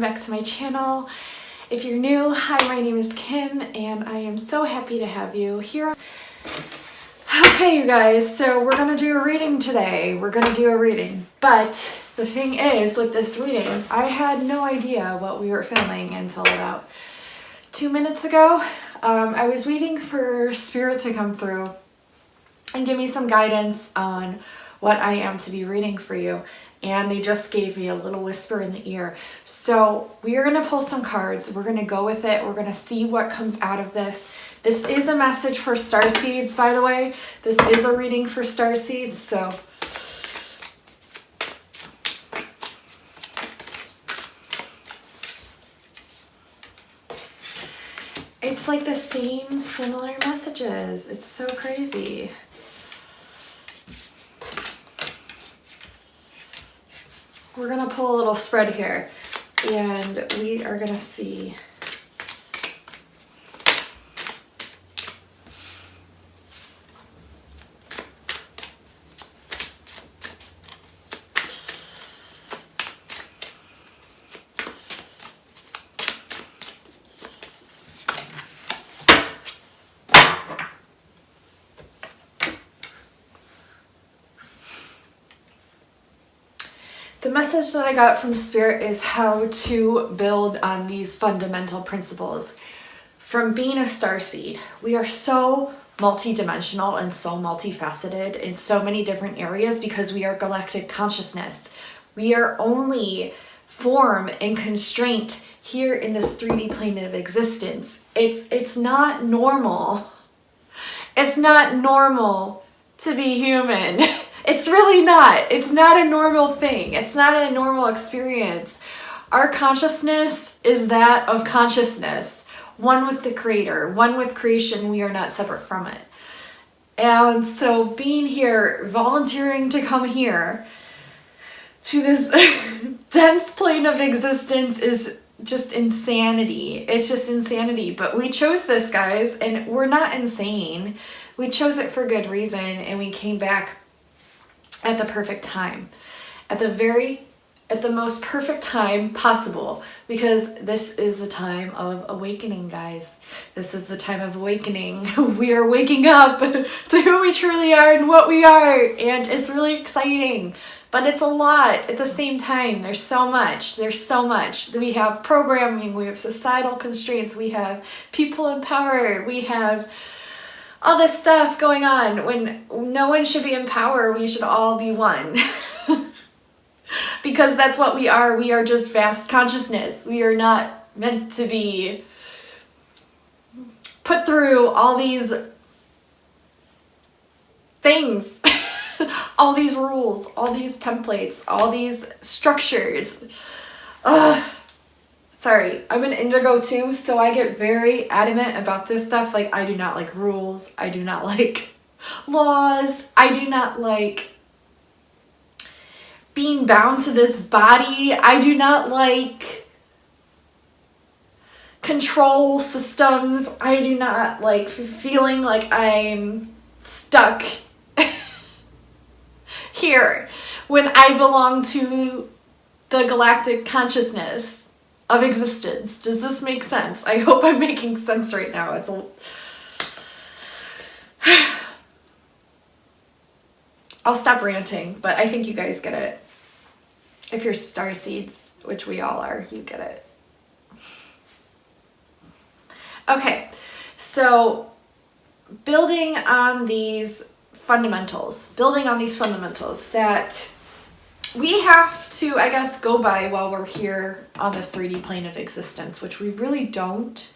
back to my channel. If you're new, hi, my name is Kim and I am so happy to have you here. Okay, you guys, so we're gonna do a reading today. But the thing is, with this reading, I had no idea what we were filming until about 2 minutes ago. I was waiting for Spirit to come through and give me some guidance on what I am to be reading for you. And they just gave me a little whisper in the ear. So we are gonna pull some cards. We're gonna go with it. We're gonna see what comes out of this. This is a message for starseeds, by the way. This is a reading for starseeds, so. It's like the same similar messages. It's so crazy. We're gonna pull a little spread here and we are gonna see. The message that I got from Spirit is how to build on these fundamental principles. From being a starseed, we are so multidimensional and so multifaceted in so many different areas because we are galactic consciousness. We are only form and constraint here in this 3D plane of existence. It's not normal. It's not normal to be human. It's really not. It's not a normal thing. It's not a normal experience. Our consciousness is that of consciousness. One with the Creator, one with creation. We are not separate from it. And so being here, volunteering to come here to this dense plane of existence is just insanity. It's just insanity. But we chose this, guys, and we're not insane. We chose it for good reason, and we came back at the perfect time, at the most perfect time possible, because this is the time of awakening, guys. This is the time of awakening. We are waking up to who we truly are and what we are, and it's really exciting, but it's a lot at the same time. There's so much. We have programming, we have societal constraints, we have people in power, we have all this stuff going on. When no one should be in power, we should all be one. Because that's what we are. We are just vast consciousness. We are not meant to be put through all these things, all these rules, all these templates, all these structures. Sorry, I'm an indigo too, so I get very adamant about this stuff. Like, I do not like rules. I do not like laws. I do not like being bound to this body. I do not like control systems. I do not like feeling like I'm stuck here when I belong to the galactic consciousness of existence. Does this make sense? I hope I'm making sense right now. I'll stop ranting, but I think you guys get it. If you're starseeds, which we all are, you get it. Okay, so building on these fundamentals that we have to, I guess, go by while we're here on this 3D plane of existence, which we really don't.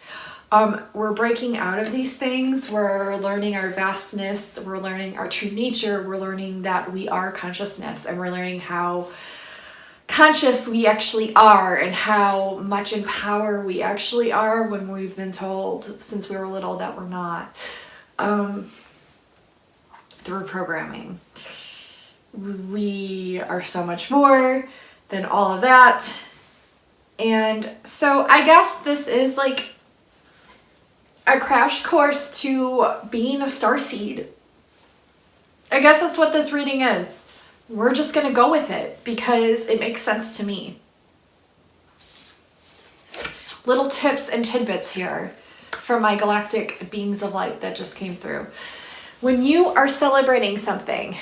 We're breaking out of these things. We're learning our vastness. We're learning our true nature. We're learning that we are consciousness, and we're learning how conscious we actually are and how much in power we actually are when we've been told since we were little that we're not, through programming. We are so much more than all of that. And so I guess this is like a crash course to being a starseed. I guess that's what this reading is. We're just gonna go with it because it makes sense to me. little tips and tidbits here from my galactic beings of light that just came through. When you are celebrating something,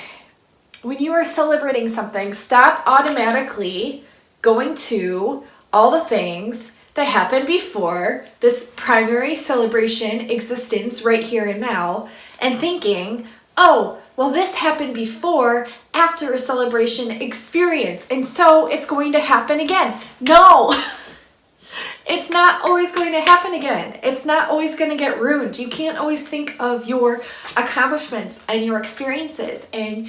stop automatically going to all the things that happened before this primary celebration existence right here and now, and thinking, oh, well, this happened before, after a celebration experience, and so it's going to happen again. No, it's not always going to happen again. It's not always going to get ruined. You can't always think of your accomplishments and your experiences and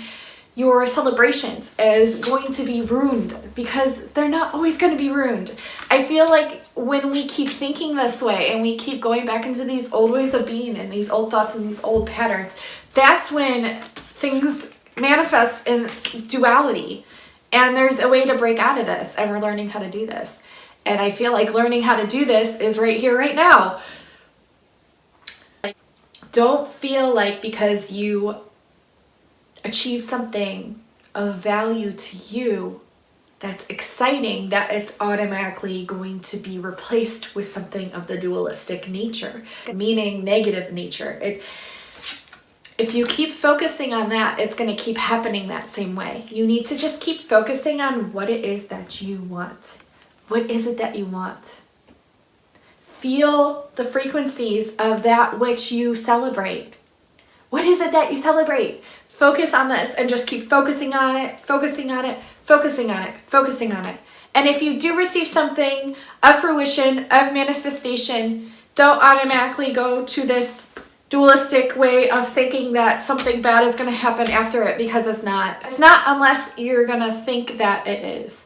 your celebrations as going to be ruined, because they're not always going to be ruined. I feel like when we keep thinking this way and we keep going back into these old ways of being and these old thoughts and these old patterns, that's when things manifest in duality. And there's a way to break out of this, and we're learning how to do this. And I feel like learning how to do this is right here, right now. Don't feel like because you achieve something of value to you that's exciting that it's automatically going to be replaced with something of the dualistic nature, meaning negative nature. If you keep focusing on that, it's going to keep happening that same way. You need to just keep focusing on what it is that you want. What is it that you want? Feel the frequencies of that which you celebrate. What is it that you celebrate? Focus on this and just keep focusing on it, focusing on it, focusing on it, focusing on it. And if you do receive something of fruition, of manifestation, don't automatically go to this dualistic way of thinking that something bad is going to happen after it, because it's not. It's not unless you're going to think that it is.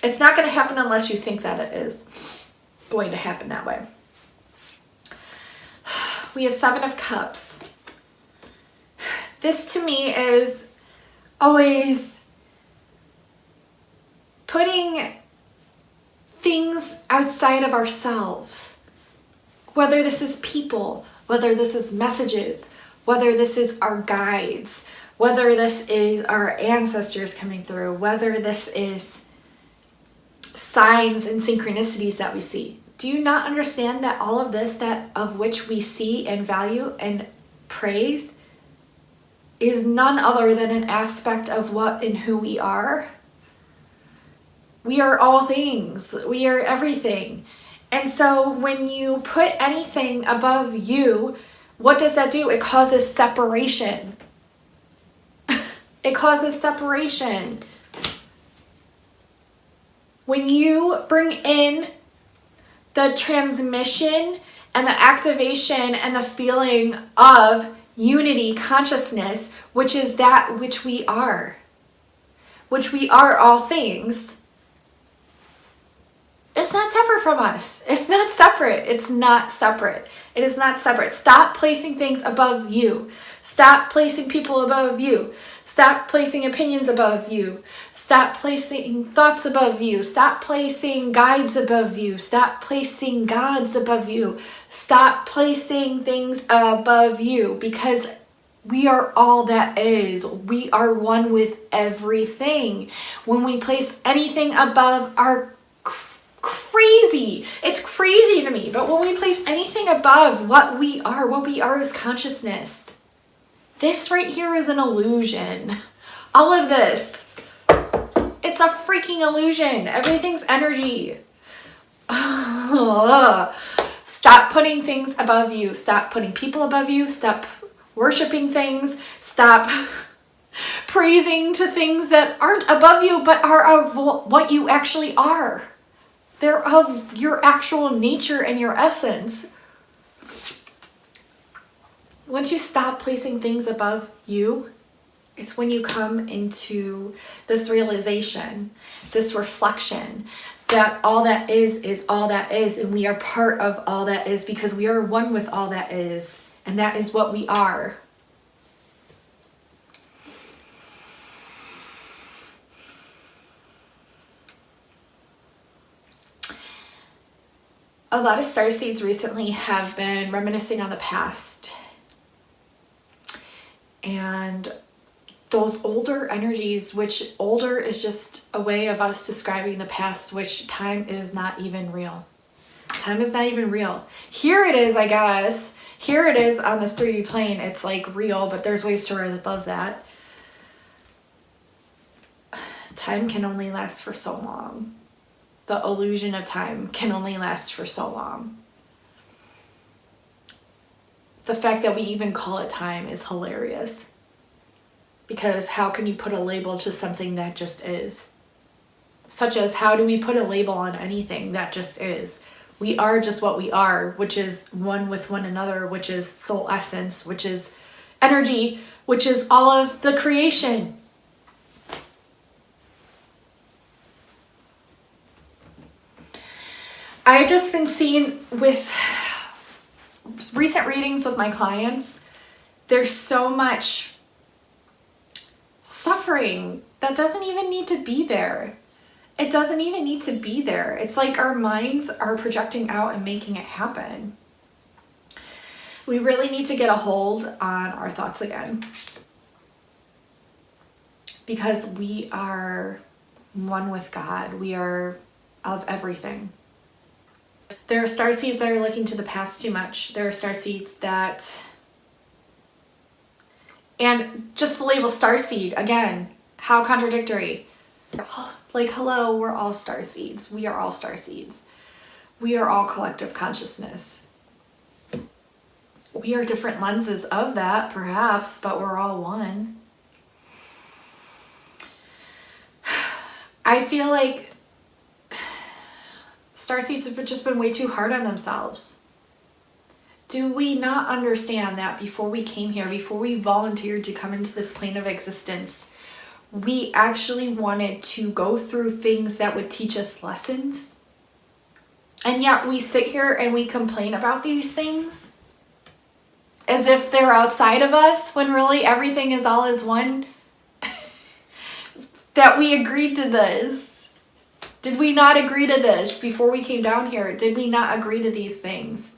It's not going to happen unless you think that it is going to happen that way. We have 7 of Cups. This to me is always putting things outside of ourselves. Whether this is people, whether this is messages, whether this is our guides, whether this is our ancestors coming through, whether this is signs and synchronicities that we see. Do you not understand that all of this, that of which we see and value and praise, is none other than an aspect of what and who we are? We are all things. We are everything. And so when you put anything above you, what does that do? It causes separation. It causes separation. When you bring in the transmission and the activation and the feeling of unity consciousness, which is that which we are all things, it's not separate from us. It's not separate. It's not separate. It is not separate. Stop placing things above you. Stop placing people above you. Stop placing opinions above you. Stop placing thoughts above you. Stop placing guides above you. Stop placing gods above you. Stop placing things above you, because we are all that is. We are one with everything. When we place anything above our crazy. It's crazy to me. But when we place anything above what we are is consciousness. This right here is an illusion. All of this, it's a freaking illusion. Everything's energy. Stop putting things above you. Stop putting people above you. Stop worshiping things. Stop praising to things that aren't above you but are of what you actually are. They're of your actual nature and your essence. Once you stop placing things above you, it's when you come into this realization, this reflection, that all that is all that is, and we are part of all that is, because we are one with all that is, and that is what we are. A lot of starseeds recently have been reminiscing on the past. And those older energies, which older is just a way of us describing the past, which time is not even real. time is not even real. Here it is, I guess. Here it is on this 3D plane. It's like real, but there's ways to rise above that. Time can only last for so long. The illusion of time can only last for so long. The fact that we even call it time is hilarious. Because how can you put a label to something that just is? Such as, how do we put a label on anything that just is? We are just what we are, which is one with one another, which is soul essence, which is energy, which is all of the creation. I've just been seeing with recent readings with my clients, there's so much suffering that doesn't even need to be there. It doesn't even need to be there. It's like our minds are projecting out and making it happen. We really need to get a hold on our thoughts again. Because we are one with God. We are of everything. There are starseeds that are looking to the past too much. There are starseeds that... And just the label starseed, again, how contradictory. Like, hello, we're all starseeds. We are all starseeds. We are all collective consciousness. We are different lenses of that, perhaps, but we're all one. I feel like starseeds have just been way too hard on themselves. Do we not understand that before we came here, before we volunteered to come into this plane of existence, we actually wanted to go through things that would teach us lessons? And yet we sit here and we complain about these things as if they're outside of us, when really everything is all as one. That we agreed to this. Did we not agree to this before we came down here? Did we not agree to these things?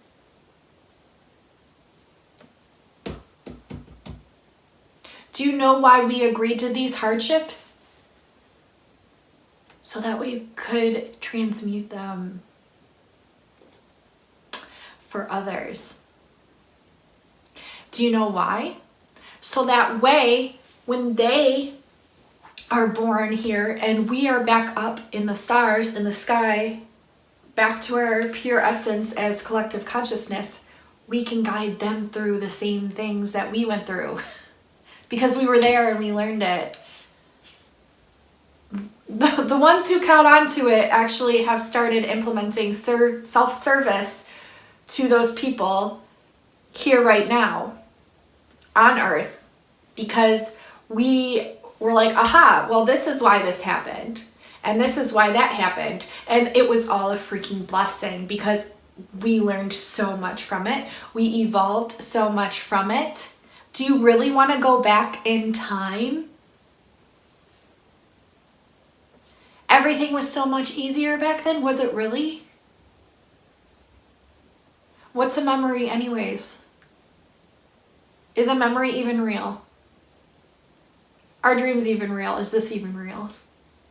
Do you know why we agreed to these hardships? So that we could transmute them for others. Do you know why? So that way, when they are born here and we are back up in the stars, in the sky, back to our pure essence as collective consciousness, we can guide them through the same things that we went through. Because we were there and we learned it. The ones who caught on to it actually have started implementing self-service to those people here right now on Earth. Because we were like, aha, well, this is why this happened. And this is why that happened. And it was all a freaking blessing because we learned so much from it. We evolved so much from it. Do you really want to go back in time? Everything was so much easier back then. Was it really? What's a memory anyways? Is a memory even real? Are dreams even real? Is this even real?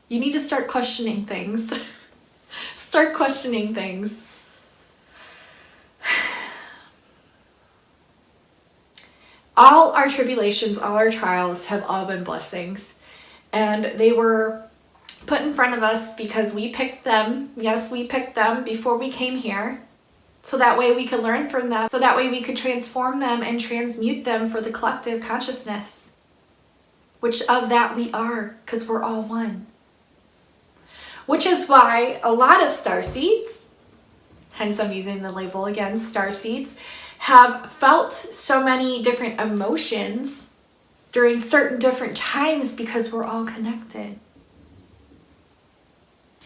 You need to start questioning things. Start questioning things. All our tribulations, all our trials have all been blessings. And they were put in front of us because we picked them. Yes, we picked them before we came here. So that way we could learn from them. So that way we could transform them and transmute them for the collective consciousness. Which of that we are, because we're all one. Which is why a lot of starseeds, hence I'm using the label again, starseeds, have felt so many different emotions during certain different times because we're all connected.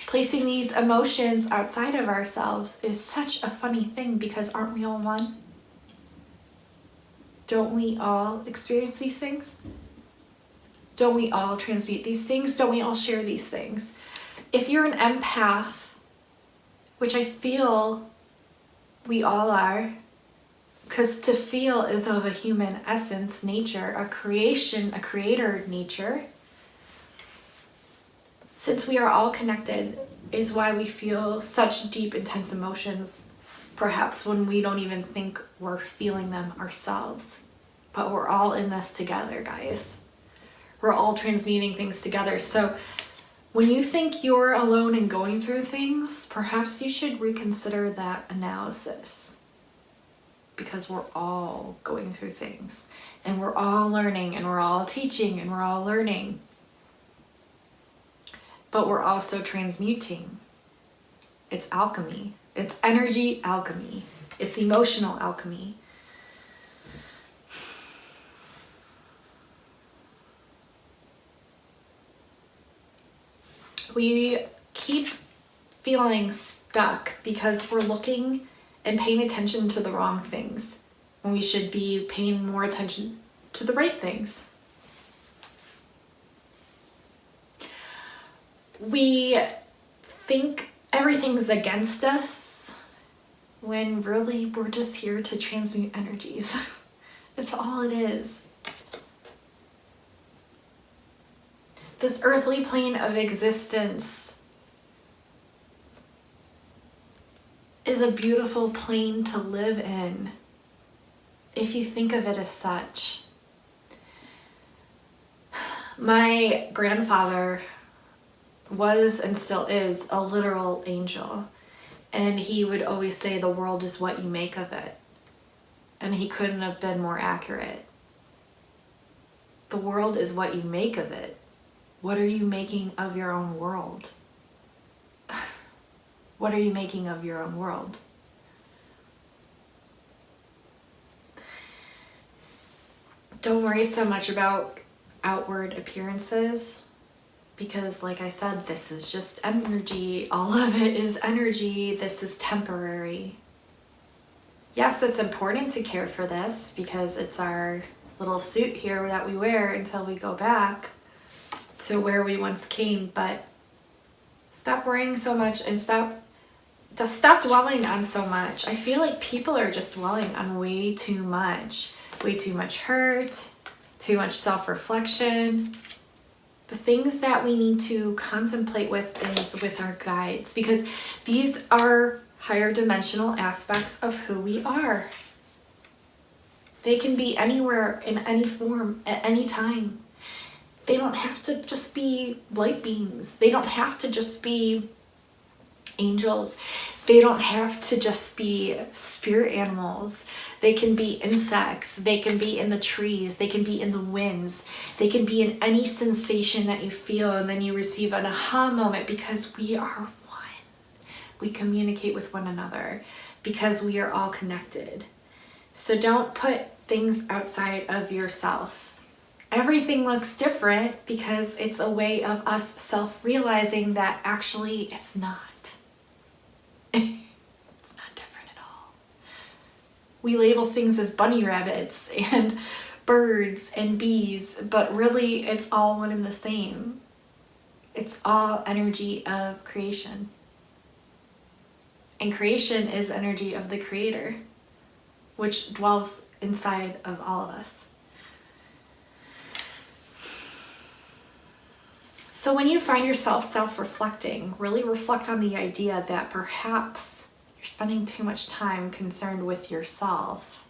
Placing these emotions outside of ourselves is such a funny thing because aren't we all one? Don't we all experience these things? Don't we all transmute these things? Don't we all share these things? If you're an empath, which I feel we all are, because to feel is of a human essence, nature, a creation, a creator nature. Since we are all connected is why we feel such deep, intense emotions perhaps when we don't even think we're feeling them ourselves. But we're all in this together, guys. We're all transmuting things together. So when you think you're alone and going through things, perhaps you should reconsider that analysis. Because we're all going through things. And we're all learning, and we're all teaching, and we're all learning. But we're also transmuting. It's alchemy. It's energy alchemy. It's emotional alchemy. We keep feeling stuck because we're looking and paying attention to the wrong things when we should be paying more attention to the right things. We think everything's against us when really we're just here to transmute energies. That's all it is. This earthly plane of existence is a beautiful plane to live in, if you think of it as such. My grandfather was and still is a literal angel, and he would always say the world is what you make of it, and he couldn't have been more accurate. The world is what you make of it. What are you making of your own world? What are you making of your own world? Don't worry so much about outward appearances, because like I said, this is just energy. All of it is energy. This is temporary. Yes, it's important to care for this because it's our little suit here that we wear until we go back to where we once came, but stop worrying so much and stop dwelling on so much. I feel like people are just dwelling on way too much hurt, too much self-reflection. The things that we need to contemplate with is with our guides, because these are higher dimensional aspects of who we are. They can be anywhere in any form at any time. They don't have to just be light beings. They don't have to just be angels. They don't have to just be spirit animals. They can be insects. They can be in the trees. They can be in the winds. They can be in any sensation that you feel, and then you receive an aha moment because we are one. We communicate with one another because we are all connected. So don't put things outside of yourself. Everything looks different because it's a way of us self-realizing that actually it's not. It's not different at all. We label things as bunny rabbits and birds and bees, but really it's all one and the same. It's all energy of creation. And creation is energy of the Creator, which dwells inside of all of us. So when you find yourself self-reflecting, really reflect on the idea that perhaps you're spending too much time concerned with yourself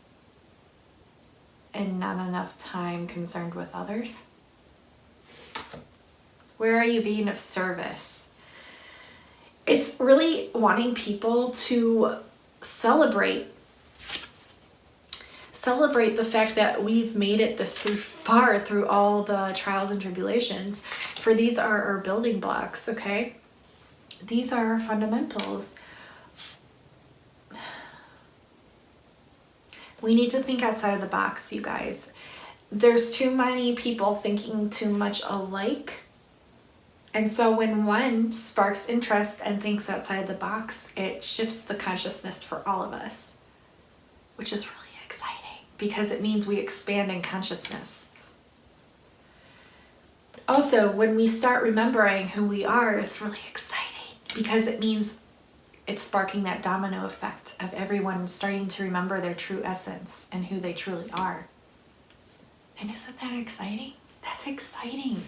and not enough time concerned with others. Where are you being of service? It's really wanting people to celebrate the fact that we've made it this far through all the trials and tribulations. For these are our building blocks, okay? These are our fundamentals. We need to think outside of the box, you guys. There's too many people thinking too much alike. And so when one sparks interest and thinks outside the box, it shifts the consciousness for all of us, which is really exciting because it means we expand in consciousness. Also, when we start remembering who we are, it's really exciting because it means it's sparking that domino effect of everyone starting to remember their true essence and who they truly are. And isn't that exciting? That's exciting.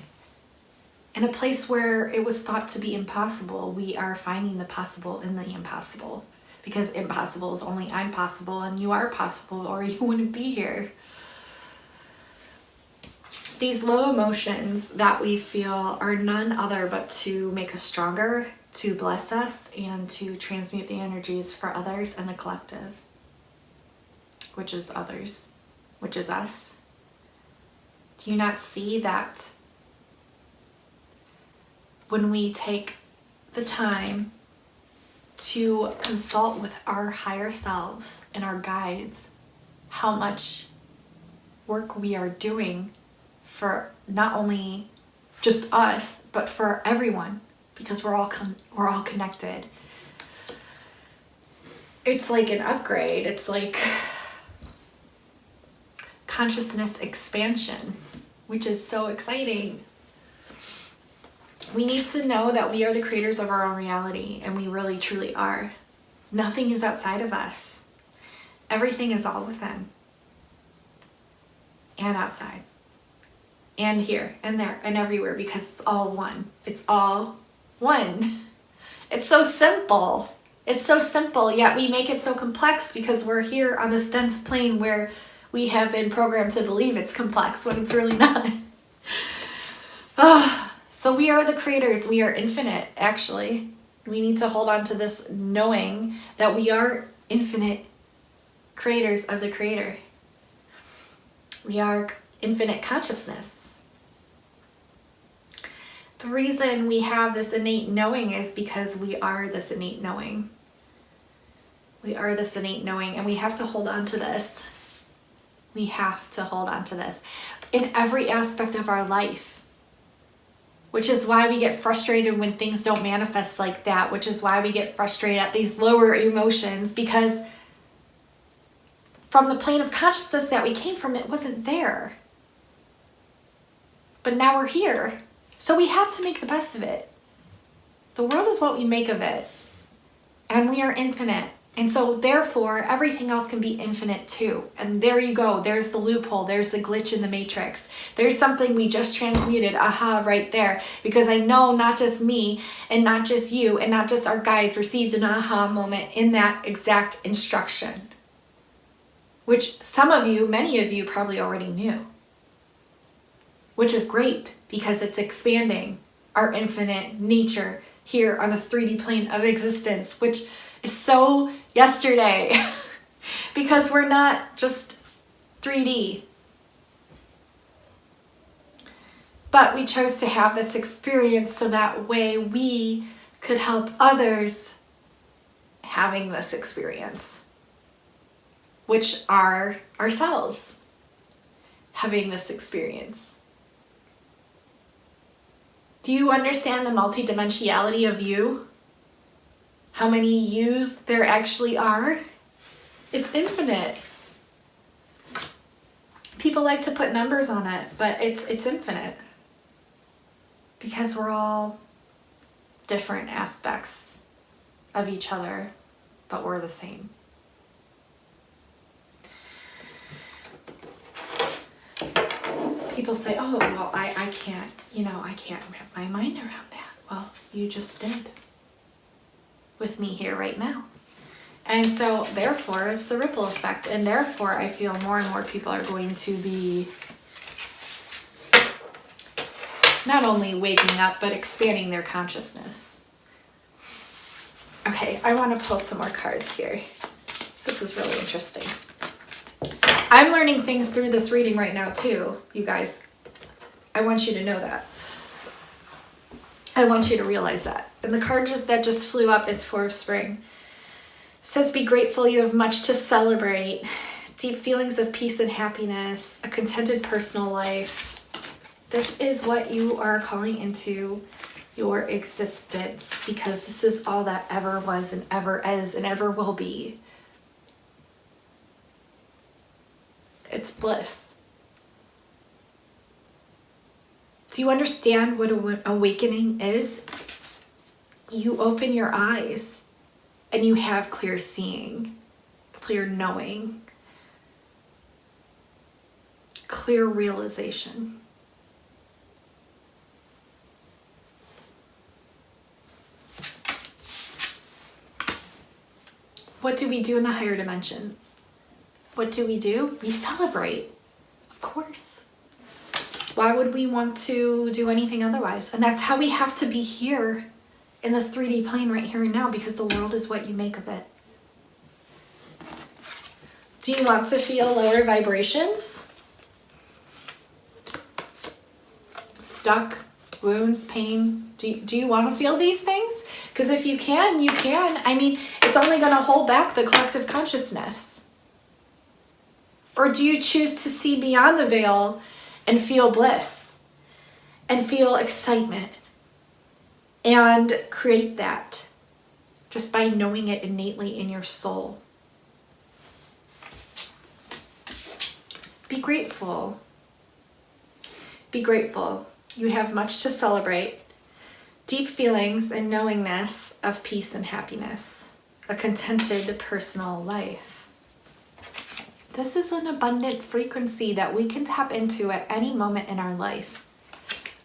In a place where it was thought to be impossible, we are finding the possible in the impossible because impossible is only I'm possible and you are possible, or you wouldn't be here. These low emotions that we feel are none other but to make us stronger, to bless us, and to transmute the energies for others and the collective, which is others, which is us. Do you not see that when we take the time to consult with our higher selves and our guides, how much work we are doing for not only just us, but for everyone, because we're all connected. It's like an upgrade. It's like consciousness expansion, which is so exciting. We need to know that we are the creators of our own reality, and we really truly are. Nothing is outside of us. Everything is all within and outside and here and there and everywhere, because it's all one. It's all one. It's so simple. It's so simple, yet we make it so complex because we're here on this dense plane where we have been programmed to believe it's complex when it's really not. So we are the creators. We are infinite, actually. We need to hold on to this knowing that we are infinite creators of the Creator. We are infinite consciousness. The reason we have this innate knowing is because we are this innate knowing. We are this innate knowing, and we have to hold on to this. We have to hold on to this in every aspect of our life. Which is why we get frustrated when things don't manifest like that. Which is why we get frustrated at these lower emotions, because from the plane of consciousness that we came from, it wasn't there. But now we're here. So we have to make the best of it. The world is what we make of it. And we are infinite. And so therefore, everything else can be infinite too. And there you go. There's the loophole. There's the glitch in the matrix. There's something we just transmuted. Aha, right there. Because I know not just me and not just you and not just our guides received an aha moment in that exact instruction. Which some of you, many of you probably already knew. Which is great because it's expanding our infinite nature here on this 3D plane of existence, which is so yesterday because we're not just 3D. But we chose to have this experience so that way we could help others having this experience, which are ourselves having this experience. Do you understand the multidimensionality of you? How many yous there actually are? It's infinite. People like to put numbers on it, but it's infinite. Because we're all different aspects of each other, but we're the same. People say, oh, well, I can't, I can't wrap my mind around that. Well, you just did. With me here right now. And so therefore it's the ripple effect, and therefore I feel more and more people are going to be not only waking up but expanding their consciousness. Okay, I want to pull some more cards here. So this is really interesting. I'm learning things through this reading right now too, you guys. I want you to know that. I want you to realize that. And the card that just flew up is Four of Spring. It says, be grateful, you have much to celebrate. Deep feelings of peace and happiness, a contented personal life. This is what you are calling into your existence, because this is all that ever was and ever is and ever will be. It's bliss. Do you understand what awakening is? You open your eyes and you have clear seeing, clear knowing, clear realization. What do we do in the higher dimensions? What do? We celebrate, of course. Why would we want to do anything otherwise? And that's how we have to be here in this 3D plane right here and now, because the world is what you make of it. Do you want to feel lower vibrations? Stuck, wounds, pain? Do you want to feel these things? Because if you can, you can. I mean, it's only going to hold back the collective consciousness. Or do you choose to see beyond the veil and feel bliss and feel excitement and create that just by knowing it innately in your soul? Be grateful. Be grateful. You have much to celebrate. Deep feelings and knowingness of peace and happiness. A contented personal life. This is an abundant frequency that we can tap into at any moment in our life.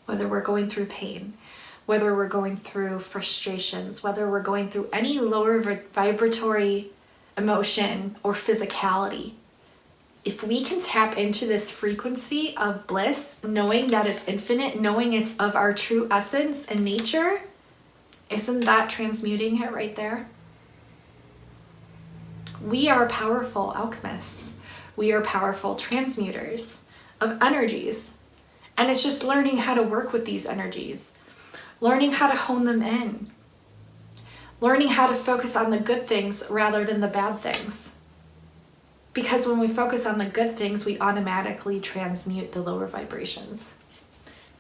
Whether we're going through pain, whether we're going through frustrations, whether we're going through any lower vibratory emotion or physicality. If we can tap into this frequency of bliss, knowing that it's infinite, knowing it's of our true essence and nature, isn't that transmuting it right there? We are powerful alchemists. We are powerful transmuters of energies. And it's just learning how to work with these energies, learning how to hone them in, learning how to focus on the good things rather than the bad things. Because when we focus on the good things, we automatically transmute the lower vibrations.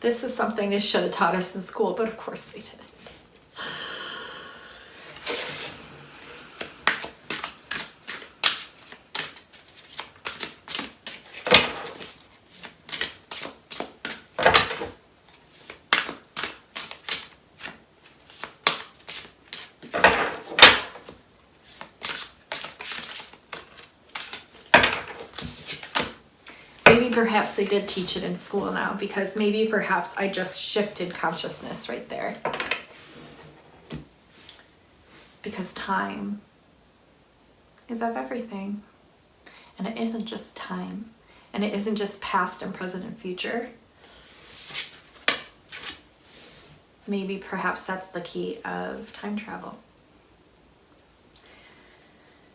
This is something they should have taught us in school, but of course they didn't. Perhaps they did teach it in school now, because maybe perhaps I just shifted consciousness right there. Because time is of everything. And it isn't just time. And it isn't just past and present and future. Maybe perhaps that's the key of time travel.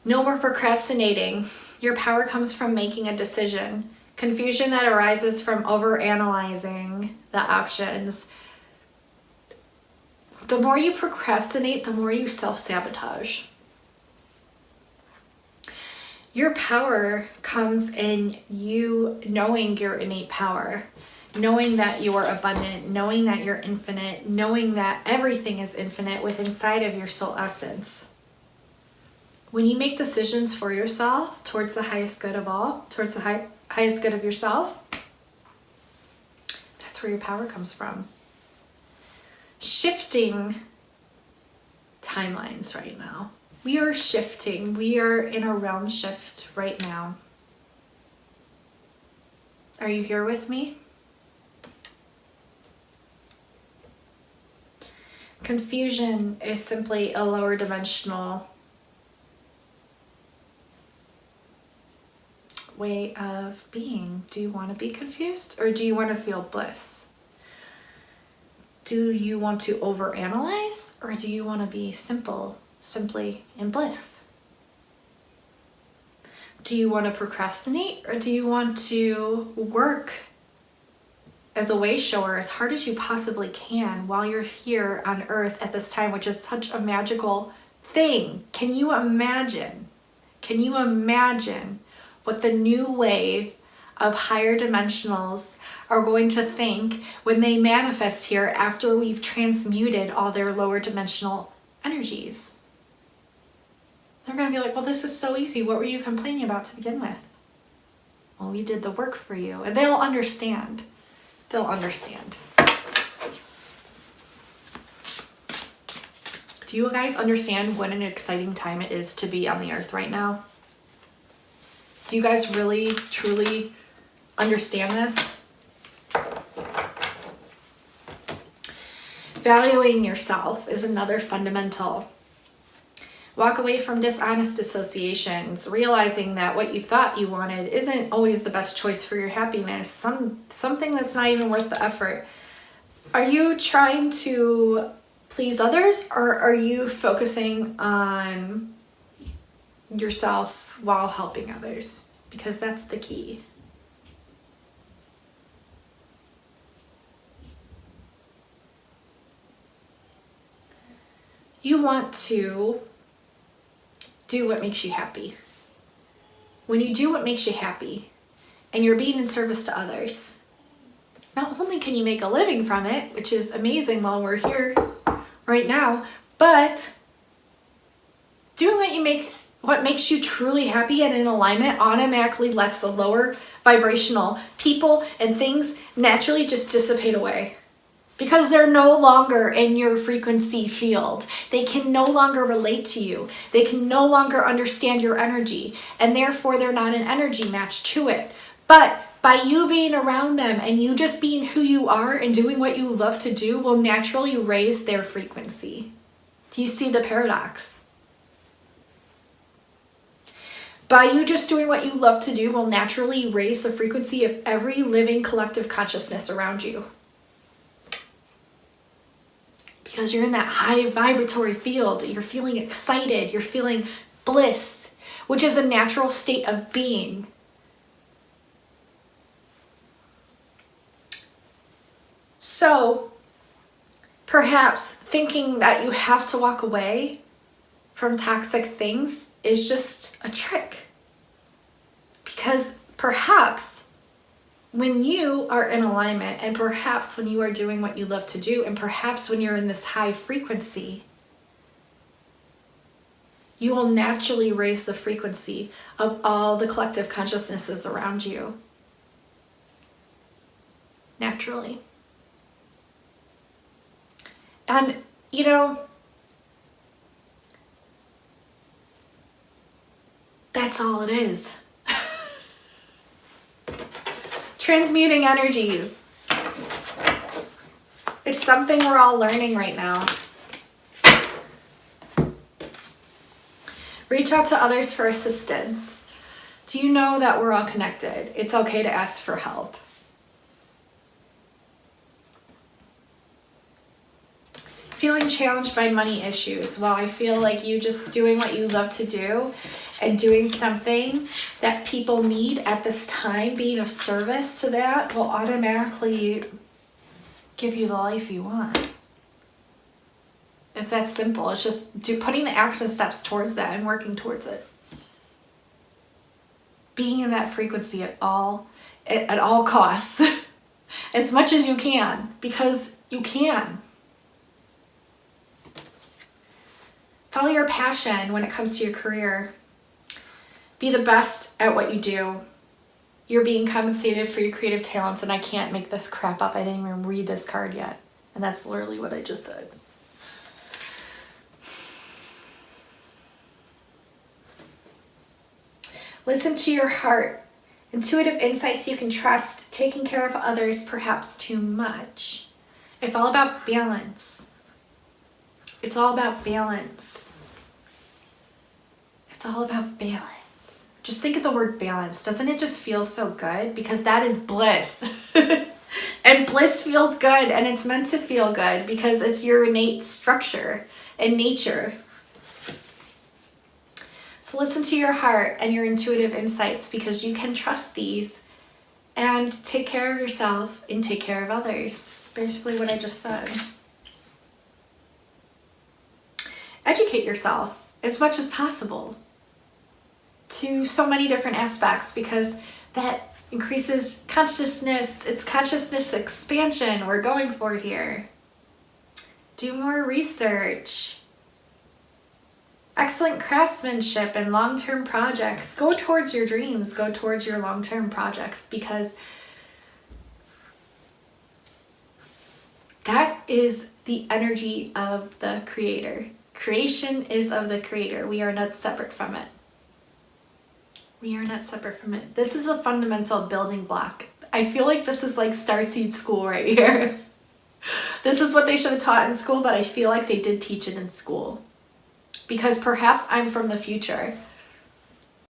No more procrastinating. Your power comes from making a decision. Confusion that arises from overanalyzing the options. The more you procrastinate, the more you self-sabotage. Your power comes in you knowing your innate power, knowing that you are abundant, knowing that you're infinite, knowing that everything is infinite within inside of your soul essence. When you make decisions for yourself towards the highest good of all, towards the highest good of yourself, that's where your power comes from. Shifting timelines right now. We are shifting. We are in a realm shift right now. Are you here with me? Confusion is simply a lower dimensional way of being. Do you want to be confused, or do you want to feel bliss? Do you want to overanalyze, or do you want to be simply in bliss? Do you want to procrastinate, or do you want to work as a way shower as hard as you possibly can while you're here on earth at this time, which is such a magical thing? Can you imagine? Can you imagine what the new wave of higher dimensionals are going to think when they manifest here after we've transmuted all their lower dimensional energies? They're going to be like, well, this is so easy. What were you complaining about to begin with? Well, we did the work for you. And they'll understand. They'll understand. Do you guys understand what an exciting time it is to be on the earth right now? Do you guys really, truly understand this? Valuing yourself is another fundamental. Walk away from dishonest associations, realizing that what you thought you wanted isn't always the best choice for your happiness. Something that's not even worth the effort. Are you trying to please others, or are you focusing on yourself while helping others? Because that's the key. You want to do what makes you happy. When you do what makes you happy and you're being in service to others, not only can you make a living from it, which is amazing while we're here right now, but doing what makes you truly happy and in alignment automatically lets the lower vibrational people and things naturally just dissipate away. Because they're no longer in your frequency field. They can no longer relate to you. They can no longer understand your energy. And therefore, they're not an energy match to it. But by you being around them and you just being who you are and doing what you love to do will naturally raise their frequency. Do you see the paradox? By you just doing what you love to do will naturally raise the frequency of every living collective consciousness around you. Because you're in that high vibratory field, you're feeling excited, you're feeling bliss, which is a natural state of being. So, perhaps thinking that you have to walk away from toxic things is just a trick. Because perhaps when you are in alignment, and perhaps when you are doing what you love to do, and perhaps when you're in this high frequency, you will naturally raise the frequency of all the collective consciousnesses around you. Naturally. And, that's all it is. Transmuting energies. It's something we're all learning right now. Reach out to others for assistance. Do you know that we're all connected? It's okay to ask for help. Feeling challenged by money issues. Well, I feel like you just doing what you love to do and doing something that people need at this time, being of service to that, will automatically give you the life you want. It's that simple. It's just putting the action steps towards that and working towards it. Being in that frequency at all costs, as much as you can, because you can. Follow your passion when it comes to your career. Be the best at what you do. You're being compensated for your creative talents, and I can't make this crap up. I didn't even read this card yet. And that's literally what I just said. Listen to your heart. Intuitive insights you can trust. Taking care of others, perhaps too much. It's all about balance. It's all about balance. It's all about balance. Just think of the word balance. Doesn't it just feel so good? Because that is bliss. And bliss feels good, and it's meant to feel good because it's your innate structure and nature. So listen to your heart and your intuitive insights, because you can trust these and take care of yourself and take care of others. Basically what I just said. Educate yourself as much as possible to so many different aspects, because that increases consciousness. It's consciousness expansion we're going for here. Do more research. Excellent craftsmanship and long-term projects. Go towards your dreams. Go towards your long-term projects, because that is the energy of the Creator. Creation is of the Creator. We are not separate from it. We are not separate from it. This is a fundamental building block. I feel like this is like Starseed school right here. This is what they should have taught in school, but I feel like they did teach it in school. because perhaps I'm from the future